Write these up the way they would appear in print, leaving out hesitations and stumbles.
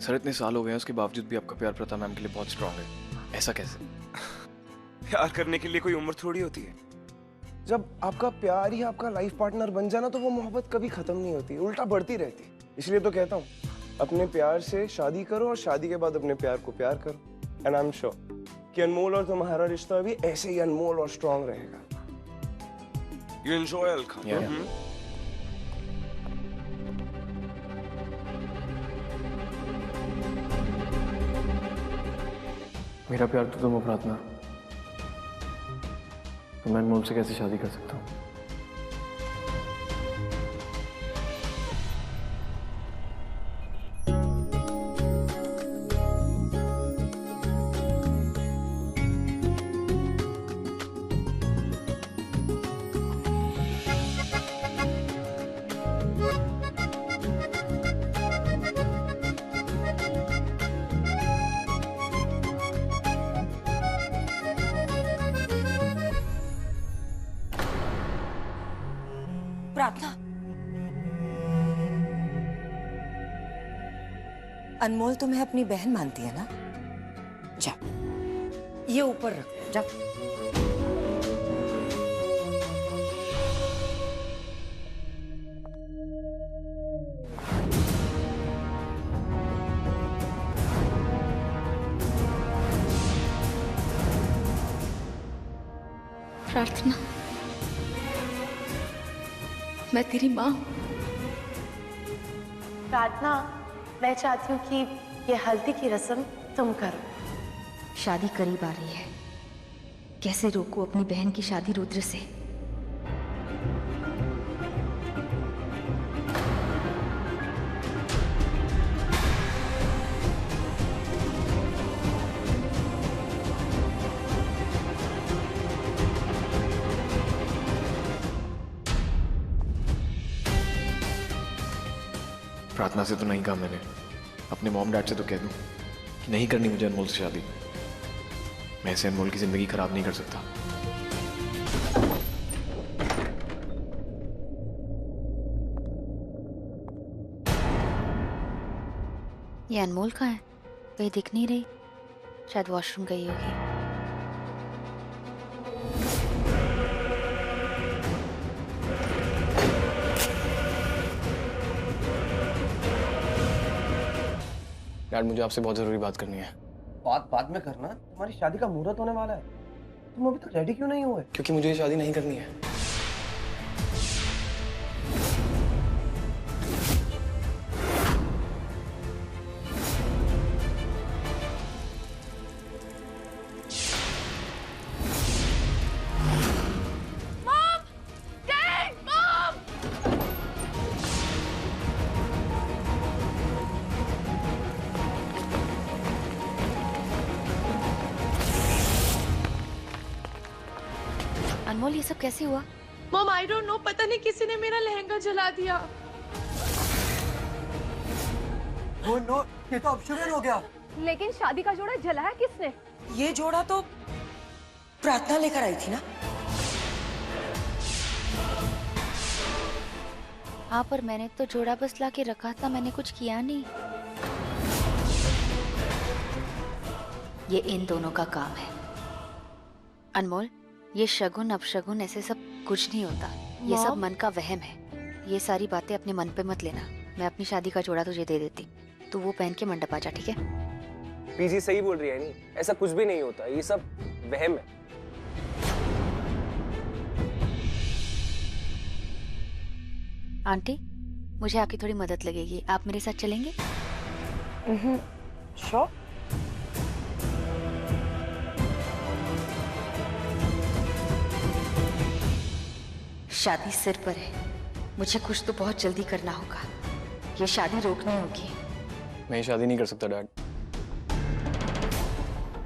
Sir इतने साल हो गए हैं उसके बावजूद भी आपका प्यार प्रथा मैम के लिए बहुत स्ट्रांग है, ऐसा कैसे? प्यार करने के लिए कोई उम्र थोड़ी होती है। जब आपका प्यार ही आपका लाइफ पार्टनर बन जाना तो वो मोहब्बत कभी खत्म नहीं होती, उल्टा बढ़ती रहती। इसलिए तो कहता हूँ अपने प्यार से शादी करो और शादी के बाद अपने प्यार को प्यार करो। एंड आई एम श्योर कि अनमोल और तुम्हारा रिश्ता भी ऐसे ही अनमोल और स्ट्रांग रहेगा। यू एंजॉय अलखान। मेरा प्यार तो तुम हो प्रार्थना, तो मैं अनमोल से कैसे शादी कर सकता हूँ? प्रार्थना, अनमोल तुम्हें अपनी बहन मानती है ना? जा, ये ऊपर रख, जा। प्रार्थना, मैं तेरी माँ हूँ। प्रार्थना, मैं चाहती हूँ कि ये हल्दी की रस्म तुम करो। शादी करीब आ रही है, कैसे रोकूं अपनी बहन की शादी रुद्र से? प्रार्थना से तो नहीं कहा मैंने, अपने मॉम डैड से तो कह दूं कि नहीं करनी मुझे अनमोल से शादी। मैं ऐसे अनमोल की जिंदगी खराब नहीं कर सकता। ये अनमोल कहाँ है? कहीं दिख नहीं रही, शायद वॉशरूम गई होगी। डैड मुझे आपसे बहुत जरूरी बात करनी है। बात बाद में करना, तुम्हारी शादी का मुहूर्त होने वाला है। तुम अभी तक रेडी क्यों नहीं हुए? क्योंकि मुझे ये शादी नहीं करनी है। अनमोल, ये सब कैसे हुआ? मॉम, आई डोंट नो, पता नहीं किसी ने मेरा लहंगा जला दिया। ओह नो, ये तो अपशगुन हो गया। लेकिन शादी का जोड़ा जलाया किसने? ये जोड़ा तो प्रार्थना लेकर आई थी ना? हाँ, पर मैंने तो जोड़ा बस ला के रखा था, मैंने कुछ किया नहीं। ये इन दोनों का काम है। अनमोल, ये शगुन अपशगुन ऐसे सब कुछ नहीं होता, ये सब मन का वहम है। ये सारी बातें अपने मन पे मत लेना। मैं अपनी शादी का जोड़ा तुझे दे देती, तू वो पहन के मंडप आ जा, ठीक है? पीजी सही बोल रही है, नहीं ऐसा कुछ भी नहीं होता, ये सब वहम है। आंटी, मुझे आपकी थोड़ी मदद लगेगी, आप मेरे साथ चलेंगे? श्योर। शादी सिर पर है, मुझे कुछ तो बहुत जल्दी करना होगा। ये शादी रोकनी होगी। मैं ये शादी नहीं कर सकता डैड।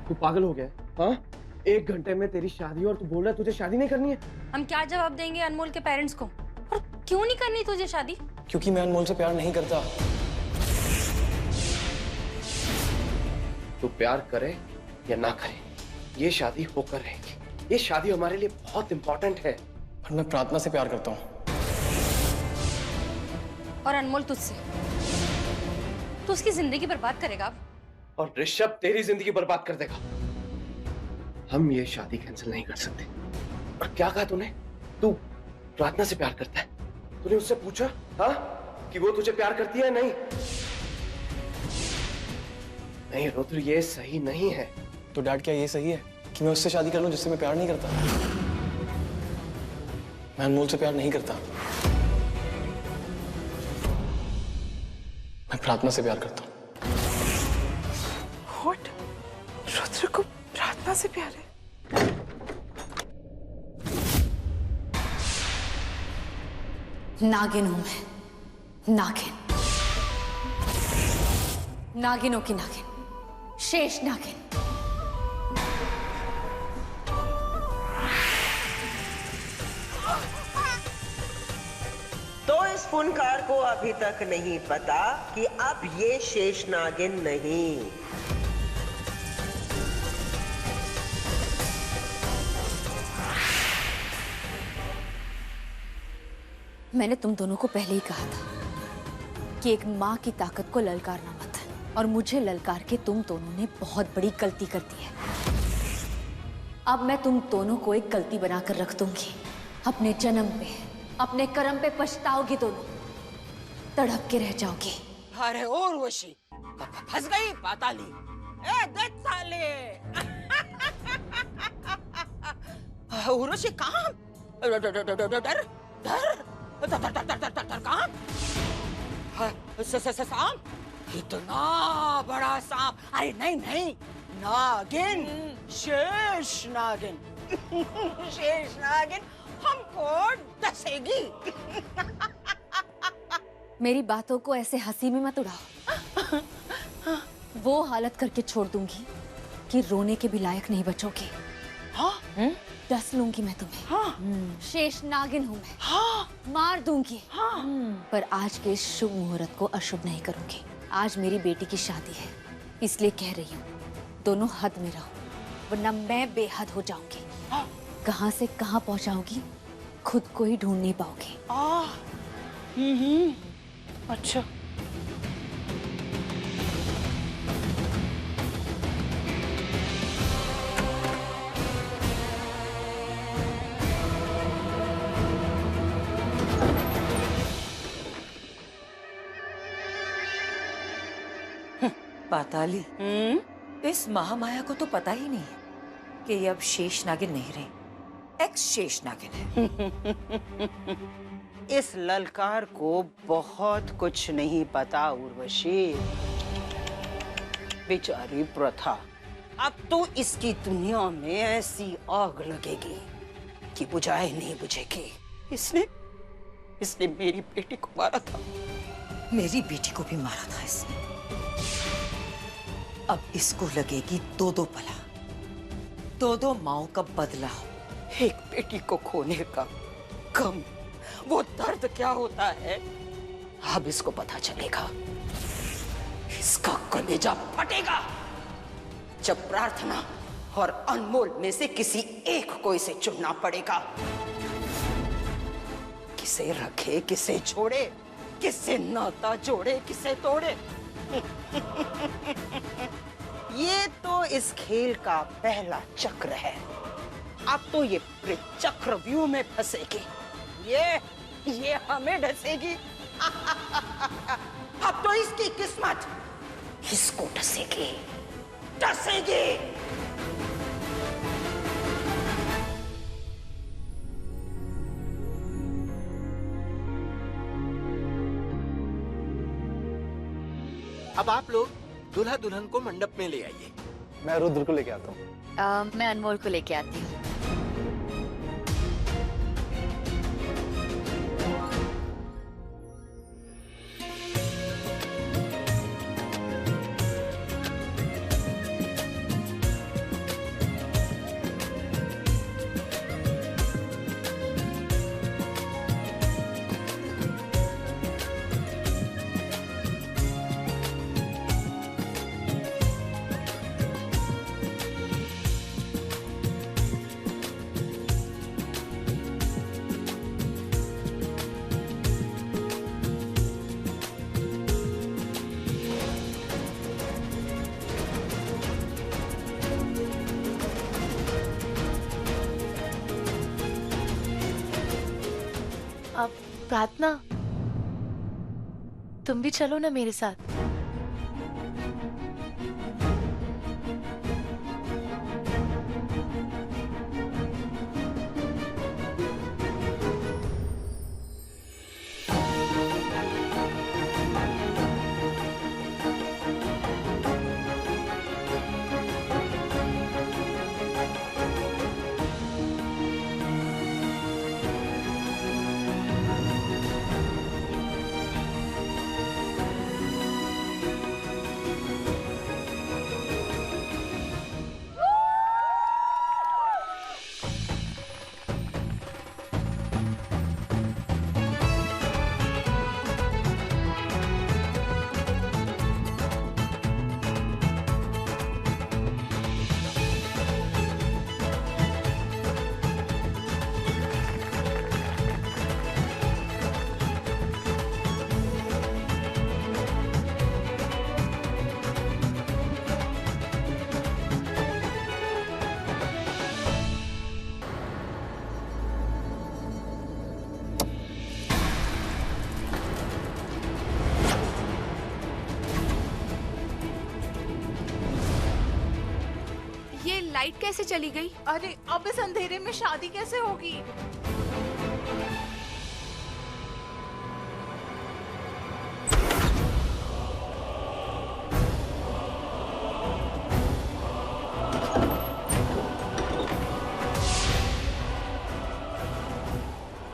तू पागल हो गया? हाँ, 1 घंटे में तेरी शादी और तू बोल रहा है तुझे शादी नहीं करनी है? हम क्या जवाब देंगे अनमोल के पेरेंट्स को? और क्यों नहीं करनी तुझे शादी? क्योंकि मैं अनमोल से प्यार नहीं करता। तू प्यार करे या ना करे, ये शादी होकर रहेगी। ये शादी हमारे लिए बहुत इंपॉर्टेंट है। पर मैं प्रार्थना से प्यार करता हूँ। और अनमोल तुझसे। तो उसकी जिंदगी बर्बाद करेगा। और ऋषभ तेरी जिंदगी बर्बाद कर देगा। हम ये शादी कैंसिल नहीं कर सकते। और क्या कहा तूने? तू प्रार्थना से प्यार करता है? तूने उससे पूछा हाँ कि वो तुझे प्यार करती है? नहीं नहीं रुद्र, ये सही नहीं है। तो डैड क्या ये सही है कि मैं उससे शादी कर लूं जिससे मैं प्यार नहीं करता? मैं अनमोल से प्यार नहीं करता, मैं प्रार्थना से प्यार करता हूं। What? रुद्र को प्रार्थना से प्यार है? नागिन हूं मैं, नागिन, नागिनों की नागिन, शेष नागिन। तो इस पुनकार को अभी तक नहीं पता कि अब ये शेष नागिन नहीं। मैंने तुम दोनों को पहले ही कहा था कि एक माँ की ताकत को ललकारना मत, और मुझे ललकार के तुम दोनों ने बहुत बड़ी गलती कर दी है। अब मैं तुम दोनों को एक गलती बनाकर रख दूंगी। अपने जन्म पे, अपने कर्म पे पछताओगी दोनों, तड़प के रह जाओगी। अरे उर्वशी, फंस गई पाताली। ए देख साले। उर्वशी कहाँ? डर कहाँ? सांप? इतना बड़ा सांप? अरे नहीं नहीं, नागिन, शेष नागिन। शेष नागिन हमको डसेगी। मेरी बातों को ऐसे हंसी में मत उड़ाओ। वो हालत करके छोड़ दूंगी कि रोने के भी लायक नहीं बचोगे। हाँ? डस लूंगी मैं तुम्हें। हाँ? शेष नागिन हूँ मैं। हाँ? मार दूंगी। हाँ? पर आज के इस शुभ मुहूर्त को अशुभ नहीं करूंगी। आज मेरी बेटी की शादी है, इसलिए कह रही हूँ दोनों हद में रहो, वरना मैं बेहद हो जाऊंगी। कहाँ से कहाँ पहुँचाऊंगी खुद को ही ढूंढ नहीं पाओगी। अच्छा। पाताली, इस महामाया को तो पता ही नहीं है कि ये अब शेष नागिन नहीं रही, एक्स शेष नागिन है। इस ललकार को बहुत कुछ नहीं पता उर्वशी। बेचारी प्रथा, अब तो इसकी दुनिया में ऐसी आग लगेगी कि बुझाए नहीं बुझेगी। इसने मेरी बेटी को मारा था। मेरी बेटी को भी मारा था इसने। अब इसको लगेगी दो दो पला, दो दो माओं का बदला। एक बेटी को खोने का गम, वो दर्द क्या होता है, अब इसको पता चलेगा। इसका कलेजा फटेगा जब प्रार्थना और अनमोल में से किसी एक को इसे चुनना पड़ेगा। किसे रखे, किसे छोड़े, किसे नाता जोड़े, किसे तोड़े। ये तो इस खेल का पहला चक्र है। अब तो ये चक्रव्यूह में फंसेगी। ये हमें डसेगी। अब तो इसकी किस्मत इसको डसेगी, डसेगी। अब आप लोग दूल्हा दुल्हन को मंडप में ले आइए। मैं रुद्र को लेके आता हूँ। मैं अनमोल को लेके आती हूँ। अब प्रार्थना, तुम भी चलो ना मेरे साथ। लाइट कैसे चली गई? अरे अब इस अंधेरे में शादी कैसे होगी?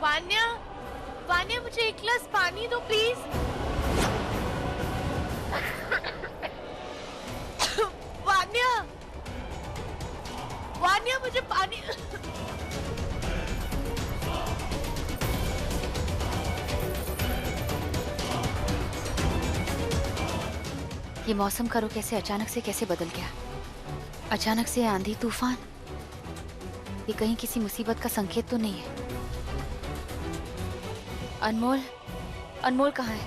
वान्या, वान्या मुझे एक गिलास पानी दो प्लीज। वान्या, वान्या मुझे पानी। ये मौसम का रुख ऐसे अचानक से कैसे बदल गया? अचानक से आंधी तूफान, ये कहीं किसी मुसीबत का संकेत तो नहीं है? अनमोल, अनमोल कहाँ है?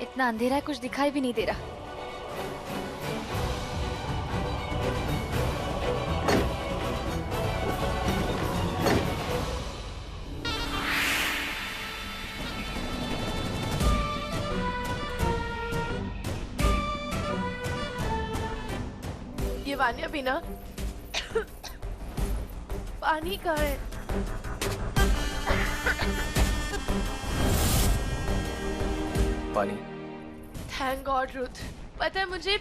इतना अंधेरा है, कुछ दिखाई भी नहीं दे रहा। ये वान्या बिना पानी कहाँ है? पानी। थैंक गॉड रुथ, पता है मुझे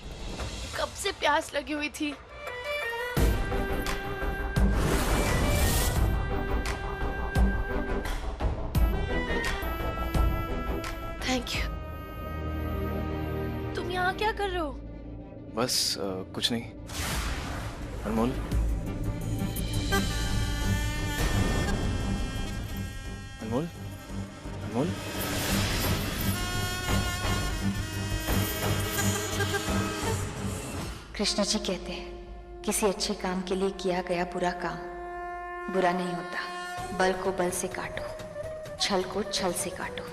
कब से प्यास लगी हुई थी। Thank you. तुम यहाँ क्या कर रहे हो? बस कुछ नहीं। अनमोल, अनमोल, अनमोल, कृष्ण जी कहते हैं किसी अच्छे काम के लिए किया गया बुरा काम बुरा नहीं होता। बल को बल से काटो, छल को छल से काटो।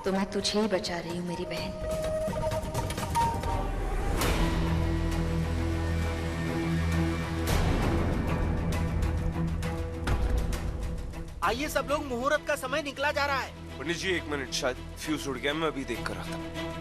तो मैं तुझे ही बचा रही हूँ मेरी बहन। आइए सब लोग, मुहूर्त का समय निकला जा रहा है। पंडित जी 1 मिनट, शायद फ्यूज उड़ गया, मैं अभी देख कर आता हूँ।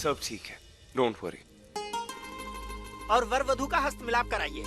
सब ठीक है, डोंट वरी। और वर वधु का हस्त मिलाप कराइए।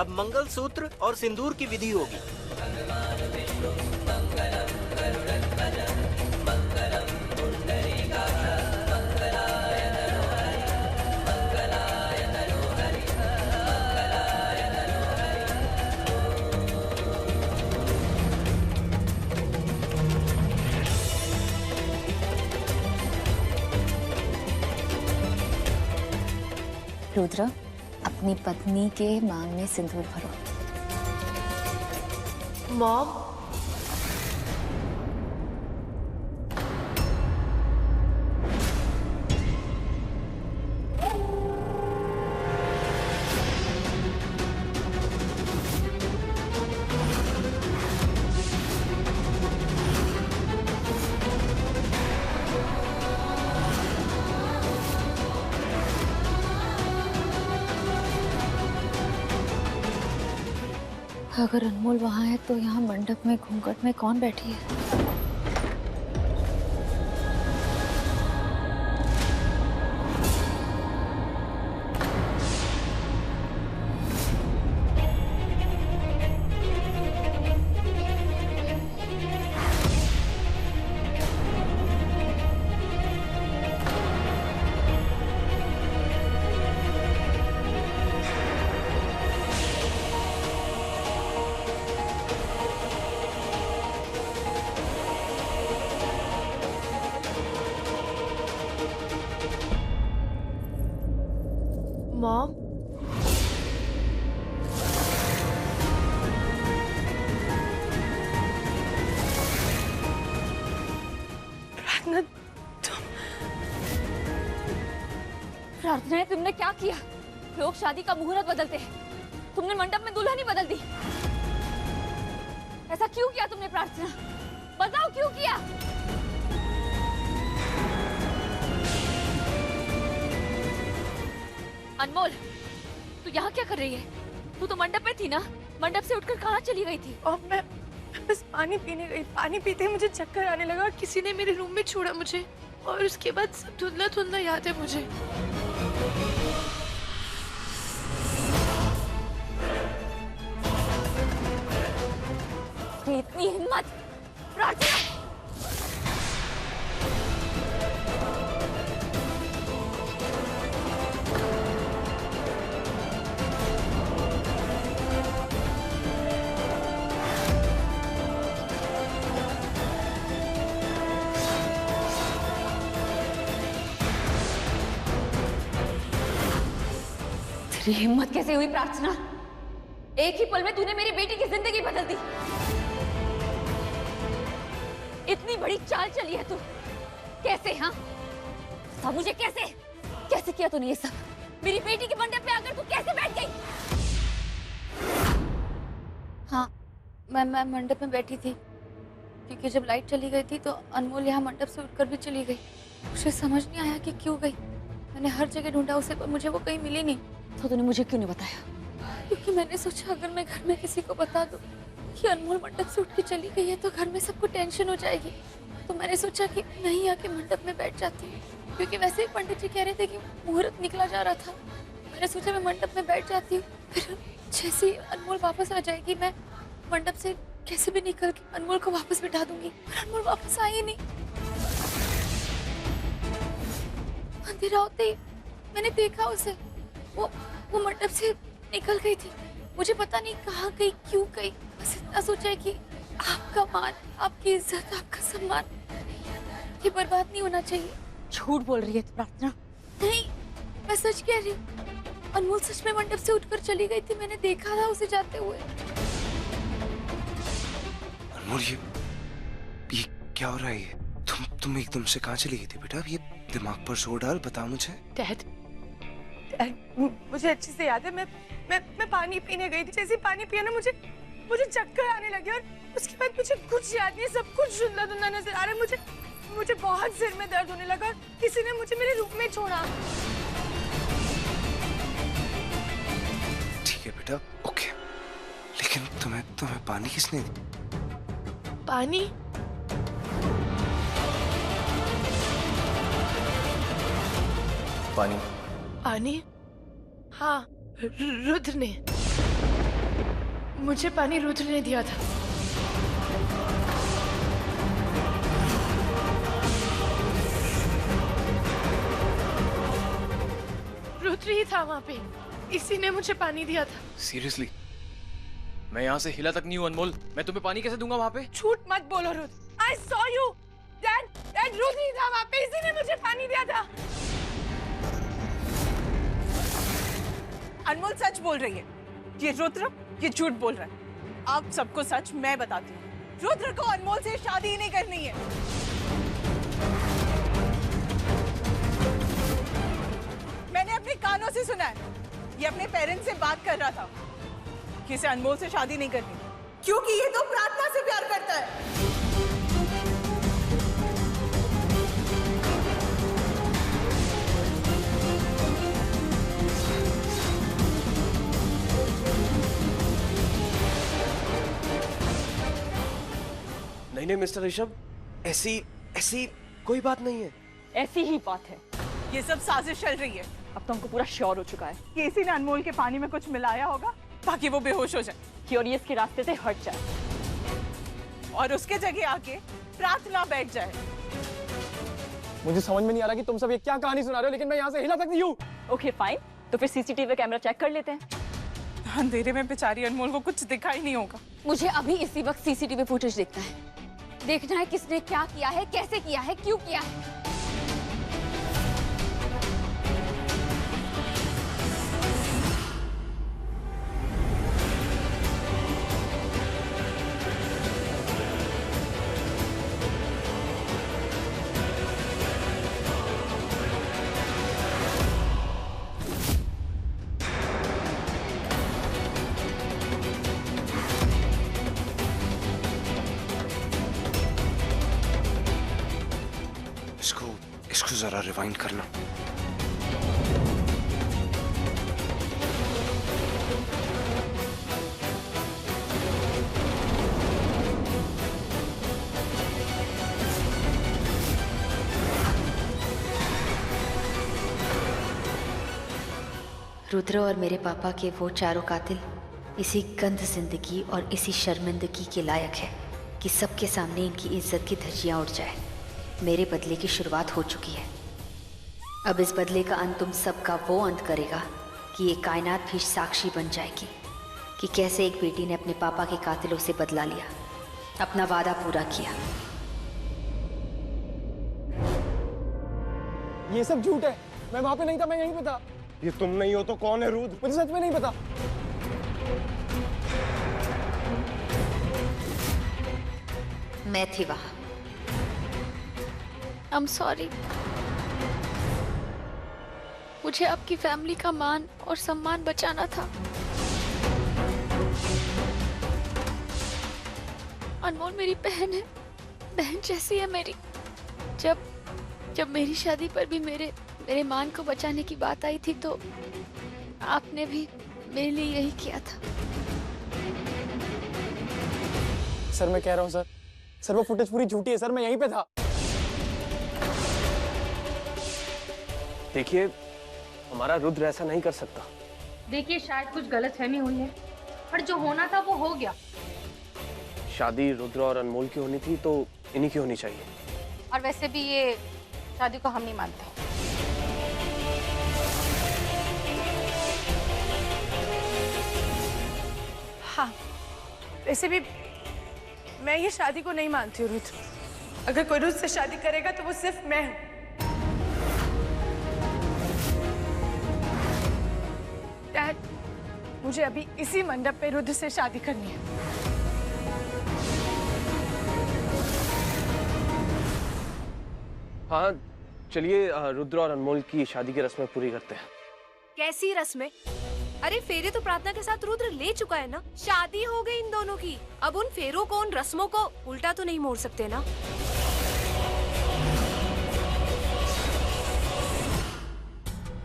अब मंगलसूत्र और सिंदूर की विधि होगी। रुद्र, अपनी पत्नी के मांग में सिंदूर भरो। मॉम, अगर अनमोल वहाँ है तो यहाँ मंडप में घूंघट में कौन बैठी है? मॉम, प्रार्थना, प्रार्थना, तुमने क्या किया? लोग शादी का मुहूर्त बदलते हैं, तुमने मंडप में दुल्हन ही बदल दी। ऐसा क्यों किया तुमने प्रार्थना? बताओ क्यों किया? अनमोल, तू यहाँ क्या कर रही है? तू तो मंडप में थी ना? मंडप से उठकर कहाँ चली गई थी? और मैं बस पानी पीने गई। पानी पीते ही मुझे चक्कर आने लगा और किसी ने मेरे रूम में छोड़ा मुझे, और उसके बाद सब धुंधला धुंधला याद है मुझे। इतनी हिम्मत प्रार्थना! तेरी हिम्मत कैसे हुई प्रार्थना? एक ही पल में तूने मेरी बेटी की जिंदगी बदल दी। इतनी बड़ी चाल चली है तू। कैसे? हाँ, सब मुझे कैसे कैसे किया तूने ये सब? मेरी बेटी के मंडप पे आकर तू कैसे बैठ गई? हाँ, मैं मंडप में बैठी थी क्योंकि जब लाइट चली गई थी तो अनमोल यहाँ मंडप से उठकर भी चली गई। मुझे समझ नहीं आया कि क्यों गई। मैंने हर जगह ढूंढा उसे, पर मुझे वो कहीं मिली नहीं। तो तूने मुझे क्यों नहीं बताया? क्योंकि मैंने सोचा अगर मैं घर में किसी को बता दूं कि अनमोल मंडप से उठ के चली गई है तो घर में सबको टेंशन हो जाएगी। तो मैंने सोचा कि नहीं आके मंडप में बैठ जाती हूँ, क्योंकि वैसे ही पंडित जी कह रहे थे कि मुहूर्त निकला जा रहा था। मैंने सोचा मैं मंडप में बैठ जाती हूँ, फिर जैसे ही अनमोल वापस आ जाएगी मैं मंडप से कैसे भी निकल के अनमोल को वापस बिठा दूंगी। पर अनमोल वापस आई नहीं। अंधेरा होते ही मैंने देखा उसे, वो मंडप से निकल गई थी। मुझे पता नहीं कहाँ गई, क्यों गई। बस इतना सोचा है कि आपका मान, आपकी इज्जत, आपका सम्मान ये बर्बाद नहीं होना चाहिए। झूठ बोल रही है प्रार्थना। नहीं, मैं सच कह रही हूँ। अनमोल सच में मंडप से उठकर चली गई थी। मैंने देखा था उसे जाते हुए। अनमोल, ये क्या हो रहा है? ये तुम एकदम से कहाँ चली गई थी बेटा? ये दिमाग पर जोर डाल, बता मुझे। डैड, मुझे अच्छे से याद है, मैं पानी पीने गई थी। जैसे पानी पिया ना मुझे चक्कर आने लगे, और उसके बाद मुझे कुछ याद नहीं, सब कुछ धुंधला धुंधला नजर आ रहा है। मुझे बहुत सिर में दर्द होने लगा और किसी ने मुझे मेरे रूम में छोड़ा। ठीक है बेटा, ओके, लेकिन तुम्हें पानी किसने दी? पानी? पानी? पानी? हाँ, रुद्र ने। मुझे पानी रुद्र ने दिया था। रुद्र ही था वहां पे, इसी ने मुझे पानी दिया था। सीरियसली? मैं यहाँ से हिला तक नहीं हूँ अनमोल, मैं तुम्हें पानी कैसे दूंगा वहाँ पे? झूठ मत बोलो Rudra. I saw you. Dad Rudra ही था वहां पे, इसी ने मुझे पानी दिया था। अनमोल सच बोल रही है। ये रुद्र ये झूठ बोल रहा है। आप सबको सच मैं बताती हूँ। रुद्र को अनमोल से शादी ही नहीं करनी है। मैंने अपने कानों से सुना है। ये अपने पेरेंट्स से बात कर रहा था कि इसे अनमोल से शादी नहीं करनी, क्योंकि ये तो प्रार्थना से प्यार करता है। नहीं मिस्टर ऋषभ, ऐसी कोई बात नहीं है। ऐसी ही बात है। ये सब साजिश चल रही है। अब तो हमको पूरा श्योर हो चुका है कि इसी ने अनमोल के पानी में कुछ मिलाया होगा ताकि वो बेहोश हो जाए और ये इसके रास्ते से हट जाए और उसके जगह आके प्रार्थना बैठ जाए। मुझे समझ में नहीं आ रहा कि तुम सब ये क्या कहानी सुना रहे हो, लेकिन मैं यहाँ से हिला तक नहीं हूँ। ओके फाइन, तो फिर सीसीटीवी कैमरा चेक कर लेते हैं। अंधेरे में बेचारी अनमोल को कुछ दिखाई नहीं होगा। मुझे अभी इसी वक्त सीसीटीवी फुटेज देखना है। देखना है किसने क्या किया है, कैसे किया है, क्यों किया है। इसको जरा रिवाइंड करना। रुद्र और मेरे पापा के वो चारों कातिल इसी गंद जिंदगी और इसी शर्मिंदगी के लायक है कि सबके सामने इनकी इज्जत की धज्जियां उड़ जाए। मेरे बदले की शुरुआत हो चुकी है। अब इस बदले का अंत तुम सबका वो अंत करेगा कि ये कायनात भी साक्षी बन जाएगी कि कैसे एक बेटी ने अपने पापा के कातिलों से बदला लिया, अपना वादा पूरा किया। ये सब झूठ है। मैं वहां पे नहीं था, मैं यहीं पे था। ये तुम नहीं हो तो कौन है रुद्र? मुझे सच में नहीं पता। मैं थी वहां। I'm sorry। मुझे आपकी फैमिली का मान और सम्मान बचाना था। अनमोल मेरी बहन है, बहन जैसी है मेरी। जब मेरी शादी पर भी मेरे मान को बचाने की बात आई थी तो आपने भी मेरे लिए यही किया था। सर मैं कह रहा हूँ सर वो फुटेज पूरी झूठी है। सर मैं यहीं पे था। देखिए, हमारा रुद्र ऐसा नहीं कर सकता। देखिए शायद कुछ गलतफहमी हुई है, पर जो होना था वो हो गया। शादी रुद्र और अनमोल की होनी थी तो इन्हीं की होनी चाहिए। और वैसे भी ये शादी को हम नहीं मानते। हाँ, वैसे भी मैं ये शादी को नहीं मानती हूँ रुद्र। अगर कोई रुद्र से शादी करेगा तो वो सिर्फ मैं हूँ। डैड, मुझे अभी इसी मंडप पे रुद्र से शादी करनी है। हाँ चलिए, रुद्र और अनमोल की शादी की रस्में पूरी करते हैं। कैसी रस्में? अरे फेरे तो प्रार्थना के साथ रुद्र ले चुका है ना। शादी हो गई इन दोनों की। अब उन फेरों को, उन रस्मों को उल्टा तो नहीं मोड़ सकते ना।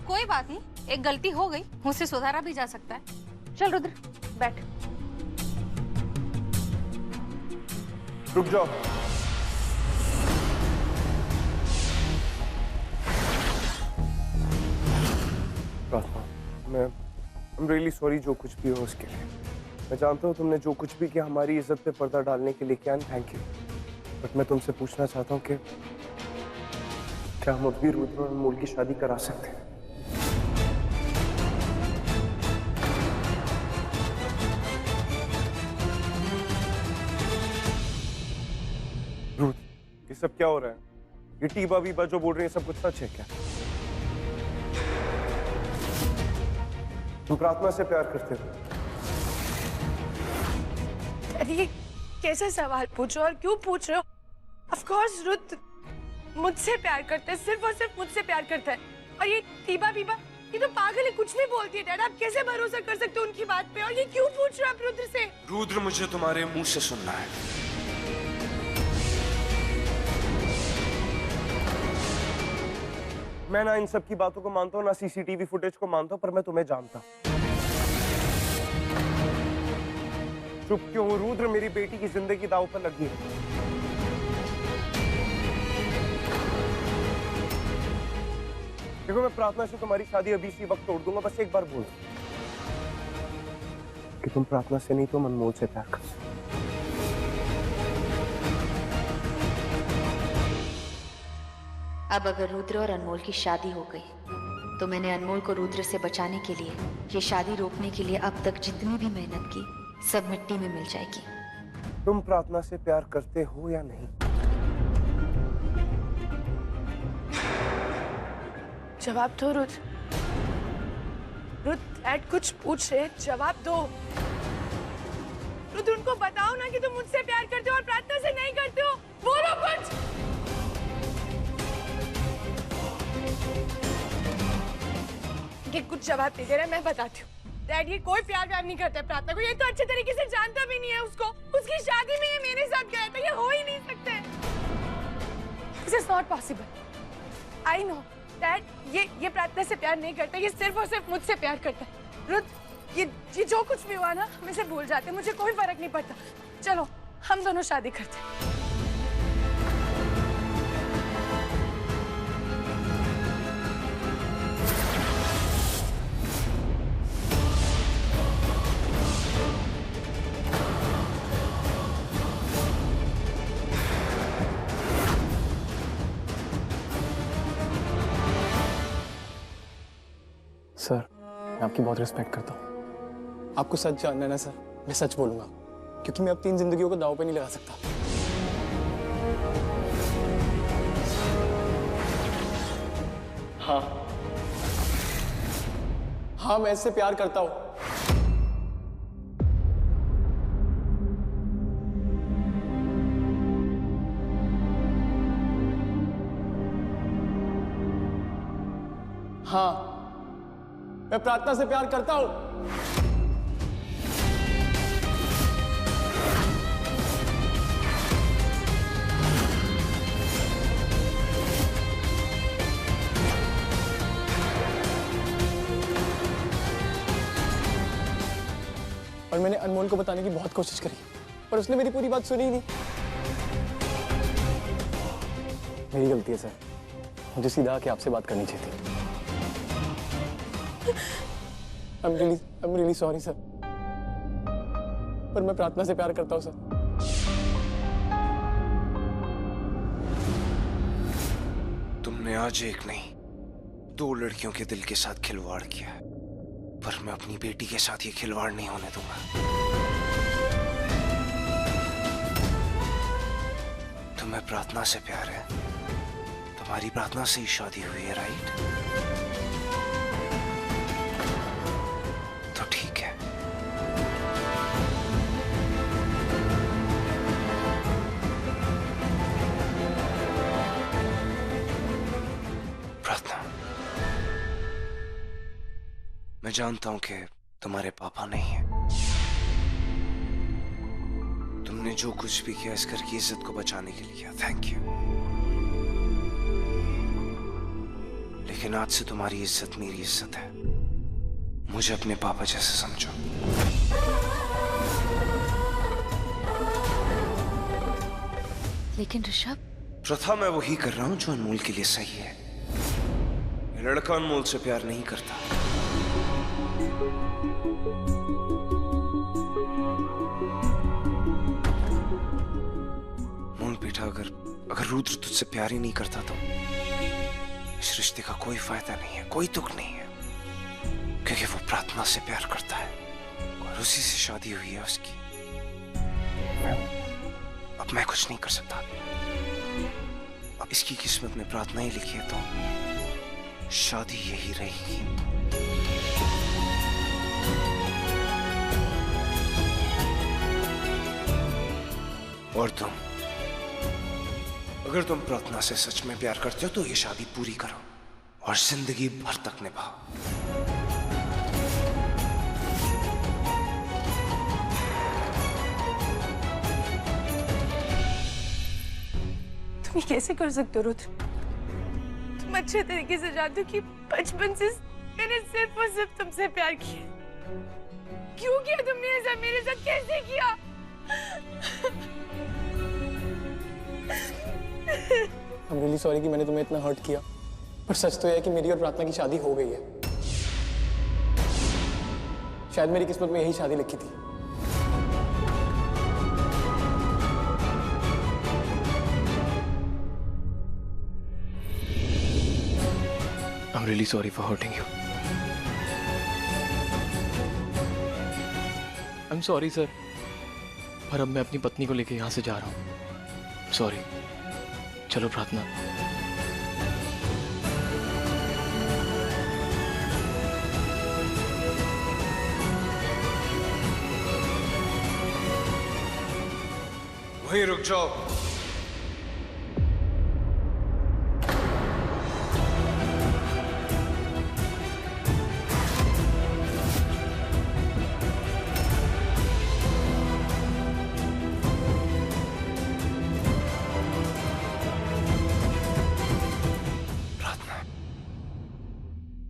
कोई बात नहीं, एक गलती हो गई, उसे सुधारा भी जा सकता है। चल रुद्र बैठ। रुक जाओ। प्रार्थना, I'm really sorry जो कुछ भी हो उसके लिए। मैं जानता हूँ तुमने जो कुछ भी किया हमारी इज्जत पे पर्दा डालने के लिए किया, थैंक यू। बट मैं तुमसे पूछना चाहता हूँ कि क्या हम अब भी रुद्र और अनमोल की शादी करा सकते हैं? रुद्र, ये सब क्या हो रहा है? ये टीबा वीबा जो बोल रही है सब कुछ सच है क्या? तुम प्रार्थना से प्यार करते हो? अरे कैसे सवाल पूछो और क्यों पूछ रहे हो? ऑफ कोर्स रुद्र मुझसे प्यार करता है, सिर्फ और सिर्फ मुझसे प्यार करता है। और ये टीबा बीबा ये तो पागल है, कुछ भी बोलती है। डैड आप कैसे भरोसा कर सकते हो उनकी बात पे? और ये क्यों पूछ रहे हो आप रुद्र से? रुद्र मुझे तुम्हारे मुंह से सुनना है। मैं ना इन सब की बातों को मानता हूँ ना सीसीटीवी फुटेज को मानता हूँ, पर मैं तुम्हें जानता हूँ। चुप क्यों हो रुद्र? मेरी बेटी की जिंदगी दांव पर लगी है। देखो मैं प्रार्थना से तुम्हारी शादी अभी इसी वक्त तोड़ दूंगा, बस एक बार बोल कि तुम प्रार्थना से नहीं तो अनमोल से प्यार कर। अब अगर रुद्र और अनमोल की शादी हो गई तो मैंने अनमोल को रुद्र से बचाने के लिए, ये शादी रोकने के लिए अब तक जितनी भी मेहनत की सब मिट्टी में मिल जाएगी। तुम प्रार्थना से प्यार करते हो या नहीं? जवाब दो रुद्र। रुद्र डैड कुछ पूछ रहे, जवाब दो। रुद्र उनको बताओ ना कि तुम मुझसे प्यार करते हो और प्रार्थना से नहीं करते हो। बोलो कुछ। ये कुछ जवाब दे दे रहा है, मैं बताती हूँ। डैड ये कोई प्यार व्यार नहीं करता है प्रार्थना को, ये तो अच्छे तरीके से जानता भी नहीं है उसको। उसकी शादी में ये मेरे साथ गया था, ये हो ही नहीं सकते। This is not possible. I know. Dad ये प्रार्थना से प्यार नहीं करता, ये सिर्फ और सिर्फ मुझसे प्यार करता है। रुद्र ये जो कुछ भी हुआ ना हम इसे भूल जाते, मुझे कोई फर्क नहीं पड़ता। चलो हम दोनों शादी करते हैं। सर मैं आपकी बहुत रिस्पेक्ट करता हूँ। आपको सच जानना है ना सर, मैं सच बोलूंगा क्योंकि मैं अब 3 जिंदगियों को दांव पे नहीं लगा सकता। हाँ मैं इससे प्यार करता हूँ। हाँ मैं प्रार्थना से प्यार करता हूं। और मैंने अनमोल को बताने की बहुत कोशिश करी पर उसने मेरी पूरी बात सुनी ही नहीं। मेरी गलती है सर, मुझे सीधा आके आपसे बात करनी चाहिए थी। I'm really sorry सर, पर मैं प्रार्थना से प्यार करता हूँ सर। तुमने आज एक नहीं 2 लड़कियों के दिल के साथ खिलवाड़ किया है, पर मैं अपनी बेटी के साथ ये खिलवाड़ नहीं होने दूंगा। तुम्हें प्रार्थना से प्यार है, तुम्हारी प्रार्थना से ही शादी हुई है, राइट? तो ठीक है। प्रार्थना, मैं जानता हूं कि तुम्हारे पापा नहीं है। तुमने जो कुछ भी किया इस घर की इज्जत को बचाने के लिए किया, थैंक यू। लेकिन आज से तुम्हारी इज्जत मेरी इज्जत है। मुझे अपने पापा जैसे समझो। लेकिन ऋषभ, प्रथा मैं वही कर रहा हूं जो अनमोल के लिए सही है। ये लड़का अनमोल से प्यार नहीं करता। बेटा, अगर रुद्र तुझसे प्यार ही नहीं करता तो इस रिश्ते का कोई फायदा नहीं है, कोई तुक नहीं है, क्योंकि वो प्रार्थना से प्यार करता है और उसी से शादी हुई है उसकी। अब मैं कुछ नहीं कर सकता। अब इसकी किस्मत में प्रार्थना ही लिखी है तो शादी यही रहेगी। और तुम, अगर तुम प्रार्थना से सच में प्यार करते हो तो ये शादी पूरी करो और जिंदगी भर तक निभाओ। तुम ये कैसे कर सकते हो रुद्र? तुम अच्छे तरीके से जानते हो कि बचपन से मैंने सिर्फ और सिर्फ तुमसे प्यार किया। क्यों किया तुमने ऐसा मेरे साथ? कैसे किया? I'm really sorry कि मैंने तुम्हें इतना हर्ट किया, पर सच तो यह है कि मेरी और प्रार्थना की शादी हो गई है। शायद मेरी किस्मत में यही शादी लिखी थी। I'm really sorry for hurting you. I'm sorry sir, पर अब मैं अपनी पत्नी को लेकर यहाँ से जा रहा हूँ। सॉरी। चलो प्रार्थना। वहीं रुक जाओ।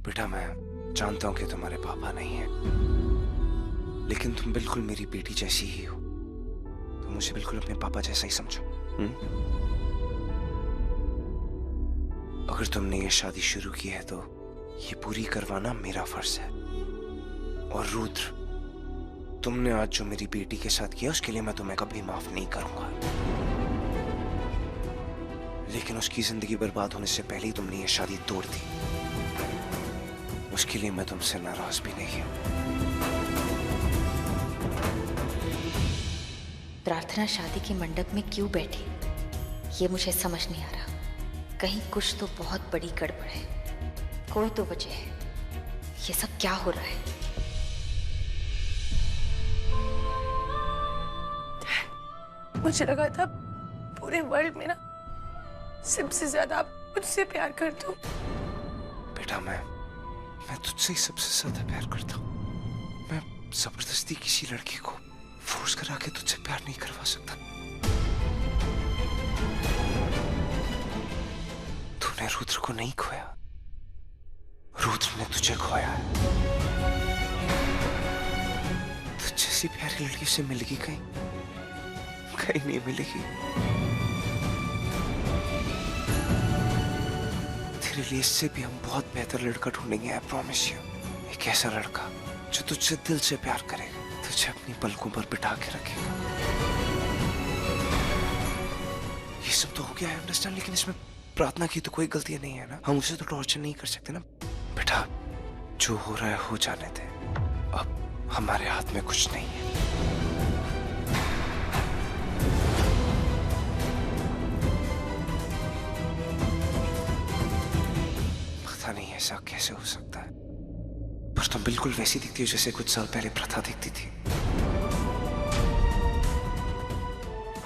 बेटा, मैं जानता हूं कि तुम्हारे पापा नहीं हैं, लेकिन तुम बिल्कुल मेरी बेटी जैसी ही हो, तो मुझे बिल्कुल अपने पापा जैसा ही समझो। अगर तुमने ये शादी शुरू की है तो ये पूरी करवाना मेरा फर्ज है। और रुद्र, तुमने आज जो मेरी बेटी के साथ किया उसके लिए मैं तुम्हें कभी माफ नहीं करूंगा, लेकिन उसकी जिंदगी बर्बाद होने से पहले ही तुमने ये शादी तोड़ दी। उसके लिए मैं तुमसे नाराज भी नहीं हूं। प्रार्थना शादी के मंडप में क्यों बैठी, ये मुझे समझ नहीं आ रहा। कहीं कुछ तो बहुत बड़ी गड़बड़ है, कोई तो वजह है। ये सब क्या हो रहा है? मुझे लगा था पूरे वर्ल्ड में ना सबसे ज्यादा आप मुझसे प्यार करते हो। बेटा, मैं तुझसे ही सबसे ज्यादा प्यार करता हूँ। मैं जबरदस्ती किसी लड़की को फोर्स करा के तुझसे प्यार नहीं करवा सकता। तूने रुद्र को नहीं खोया, रुद्र ने तुझे खोया है। तुझ जैसी प्यारी लड़की से मिलेगी कहीं नहीं मिलेगी। तेरे लिए इससे भी हम बहुत बेहतर लड़का ढूंढेंगे, आई प्रॉमिस यू। एक ऐसा लड़का जो तुझसे दिल से प्यार करेगा, तुझे अपनी पलकों पर बिठा के रखेगा। ये सब तो हो गया है, अंडरस्टैंड, लेकिन इसमें प्रार्थना की तो कोई गलती नहीं है ना। हम उसे तो टॉर्चर नहीं कर सकते ना। बेटा, जो हो रहा है हो जाने दे, अब हमारे हाथ में कुछ नहीं है। नहीं, ऐसा कैसे हो सकता है? पर तुम बिल्कुल वैसी दिखती हो जैसे कुछ साल पहले प्रथा दिखती थी।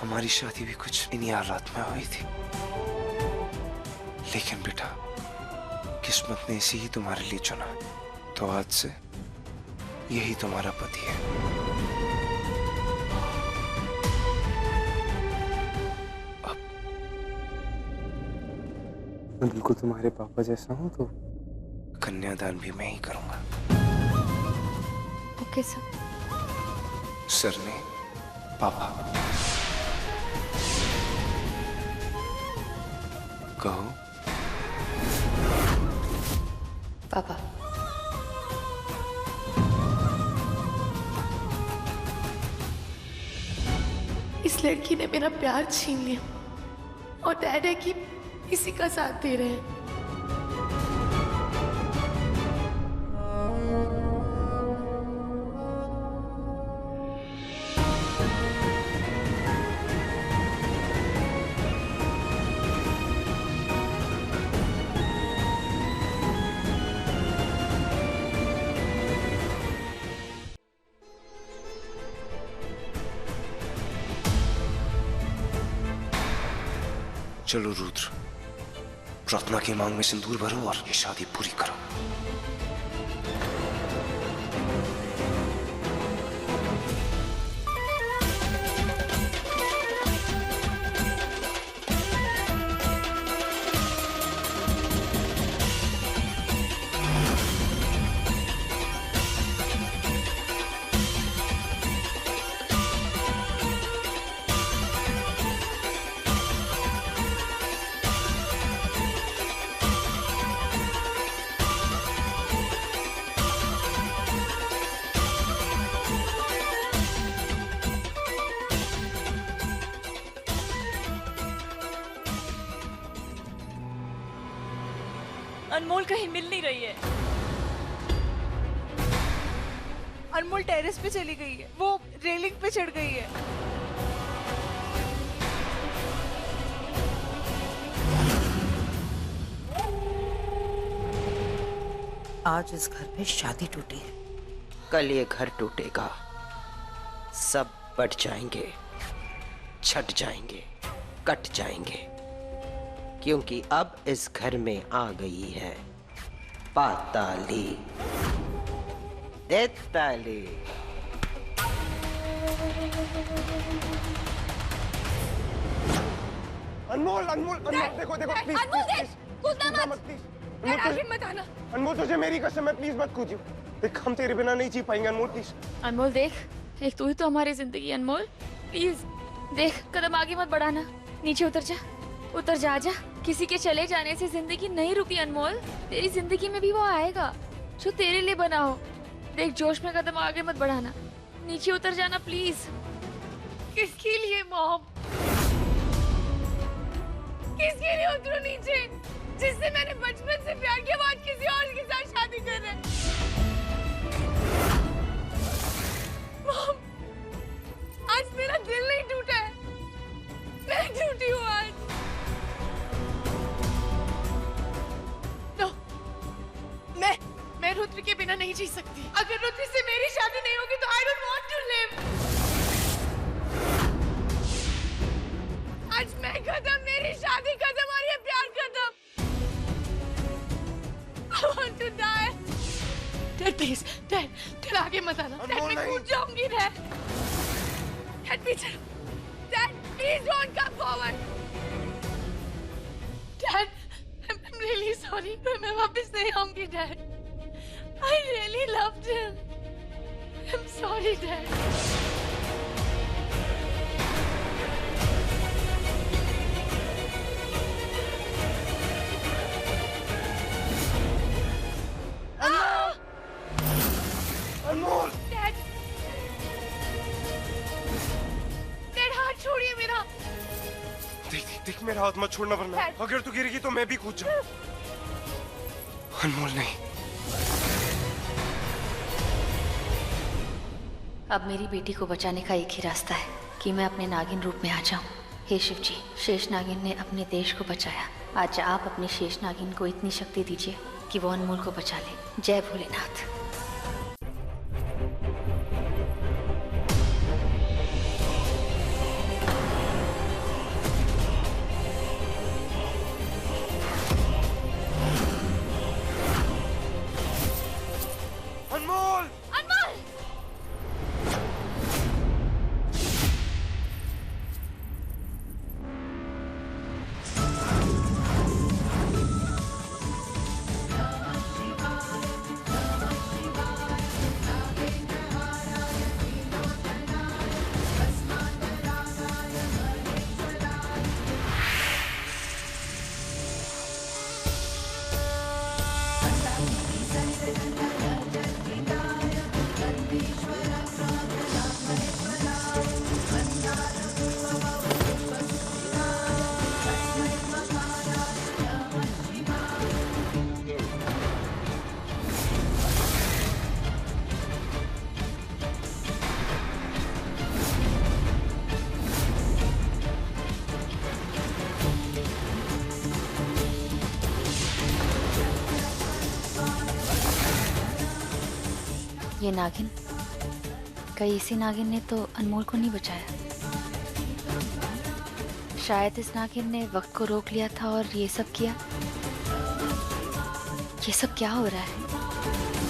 हमारी शादी भी कुछ इन्हीं हालात में हुई थी, लेकिन बेटा, किस्मत ने इसी ही तुम्हारे लिए चुना, तो आज से यही तुम्हारा पति है। मैं बिल्कुल तुम्हारे पापा जैसा हूँ, तो कन्यादान भी मैं ही करूंगा। Okay sir. सर ने पापा कहो। पापा, इस लड़की ने मेरा प्यार छीन लिया। और डैड है कि इसी का साथ दे रहे हैं। चलो रुद्र, प्रार्थना की मांग में सिंदूर भरो और ये शादी पूरी करो। अनमोल कहीं मिल नहीं रही है। अनमोल टेरेस पे चली गई है, वो रेलिंग पे चढ़ गई है। आज इस घर में शादी टूटी है, कल ये घर टूटेगा। सब बट जाएंगे, छट जाएंगे, कट जाएंगे, क्योंकि अब इस घर में आ गई है पाताली। देताली। अनमोल, अनमोल, अनमोल, देखो देखो प्लीज, कूदना मत, प्लीज। आगे मत आना। अनमोल, तुझे मेरी कसम है, प्लीज मत कूदियो। देख, हम तेरे बिना नहीं जी पाएंगे अनमोल, प्लीज। अनमोल देख, एक तू ही तो हमारी जिंदगी है अनमोल, प्लीज देख, कदम आगे मत बढ़ाना, नीचे उतर जा, उतर जा, जा। किसी के चले जाने से जिंदगी नहीं रुकी अनमोल, तेरी जिंदगी में भी वो आएगा जो तेरे लिए बना हो। देख, जोश में कदम आगे मत बढ़ाना, नीचे उतर जाना प्लीज। किसके लिए मॉम? किसके लिए उतरो नीचे? जिससे मैंने बचपन से प्यार किया वो आज किसी और के साथ शादी कर रहे हैं। मॉम, आज मेरा दिल नहीं टूटा है, मैं टूटी हूँ आज। मैं रुद्र के बिना नहीं जी सकती। अगर रुद्र से मेरी शादी नहीं होगी तो I don't want to live. आज मैं खत्म, मेरी शादी खत्म और ये प्यार खत्म। I want to die. Dad, please, Dad, आगे मत आना। Dad, मैं कूद जाऊंगी, Dad. Dad, पीछे। Dad, please don't come forward. Dad, I'm really sorry. मैं वापस नहीं आऊंगी, Dad. I really loved him. I'm sorry, Dad. Anmol! Dad! Dad, हाथ छोड़िए मेरा। देख देख, मेरा हाथ मत छोड़ना वरना अगर तू गिरेगी तो मैं भी कूद जाऊं। अनमोल नहीं। अब मेरी बेटी को बचाने का एक ही रास्ता है कि मैं अपने नागिन रूप में आ जाऊं। हे शिव जी, शेष नागिन ने अपने देश को बचाया, आज आप अपनी शेष नागिन को इतनी शक्ति दीजिए कि वो अनमोल को बचा ले। जय भोलेनाथ। अनमोल! अनमोल! ये नागिन, कहीं इसी नागिन ने तो अनमोल को नहीं बचाया। शायद इस नागिन ने वक्त को रोक लिया था और ये सब किया। ये सब क्या हो रहा है?